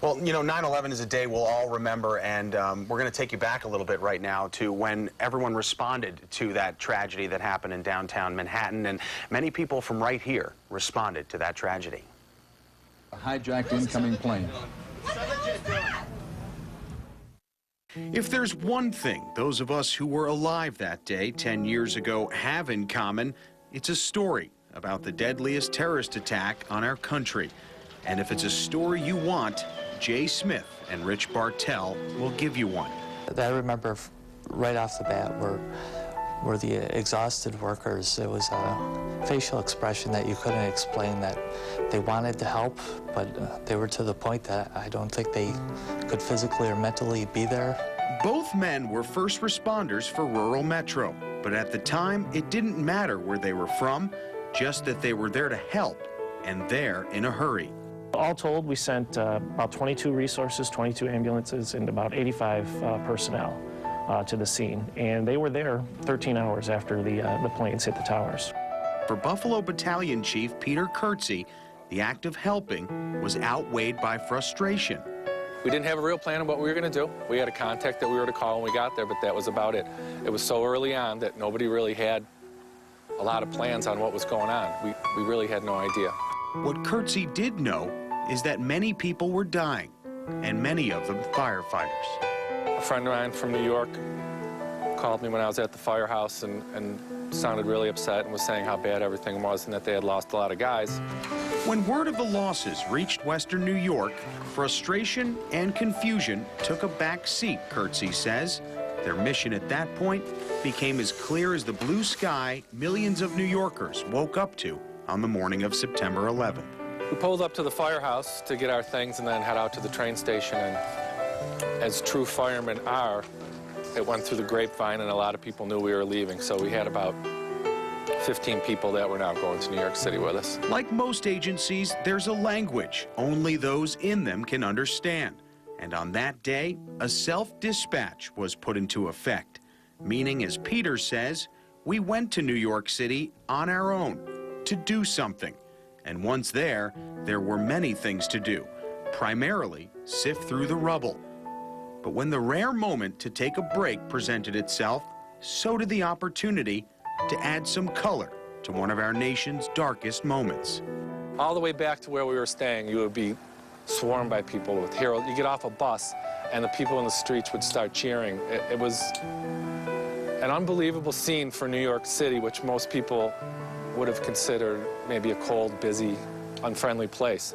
Well, you know, 9/11 is a day we'll all remember, and we're going to take you back a little bit right now to when everyone responded to that tragedy that happened in downtown Manhattan, and many people from right here responded to that tragedy. A hijacked incoming plane. If there's one thing those of us who were alive that day 10 years ago have in common, it's a story about the deadliest terrorist attack on our country. And if it's a story you want, Jay Smith and Rich Bartell will give you one. I remember right off the bat were the exhausted workers. It was a facial expression that you couldn't explain, that they wanted to help, but they were to the point that I don't think they could physically or mentally be there. Both men were first responders for rural Metro, but at the time, it didn't matter where they were from, just that they were there to help, and there in a hurry. All told, we sent about 22 resources, 22 ambulances, and about 85 personnel to the scene. And they were there 13 hours after the planes hit the towers. For Buffalo Battalion Chief Peter Kurtze, the act of helping was outweighed by frustration. We didn't have a real plan of what we were going to do. We had a contact that we were to call when we got there, but that was about it. It was so early on that nobody really had a lot of plans on what was going on. We really had no idea. What Kurtze did know is that many people were dying, and many of them firefighters. A friend of mine from New York called me when I was at the firehouse and sounded really upset and was saying how bad everything was and that they had lost a lot of guys. When word of the losses reached Western New York, frustration and confusion took a back seat, Kurtze says. Their mission at that point became as clear as the blue sky millions of New Yorkers woke up to on the morning of September 11th. We pulled up to the firehouse to get our things and then head out to the train station, and as true firemen are, it went through the grapevine and a lot of people knew we were leaving, so we had about 15 people that were now going to New York City with us. Like most agencies, there's a language only those in them can understand. And on that day, a self-dispatch was put into effect, meaning, as Peter says, we went to New York City on our own to do something. And once there were many things to do, primarily sift through the rubble. But when the rare moment to take a break presented itself, so did the opportunity to add some color to one of our nation's darkest moments. All the way back to where we were staying, you would be swarmed by people with heroes. You get off a bus, and the people in the streets would start cheering. It was an unbelievable scene for New York City, which most people would have considered maybe a cold, busy, unfriendly place.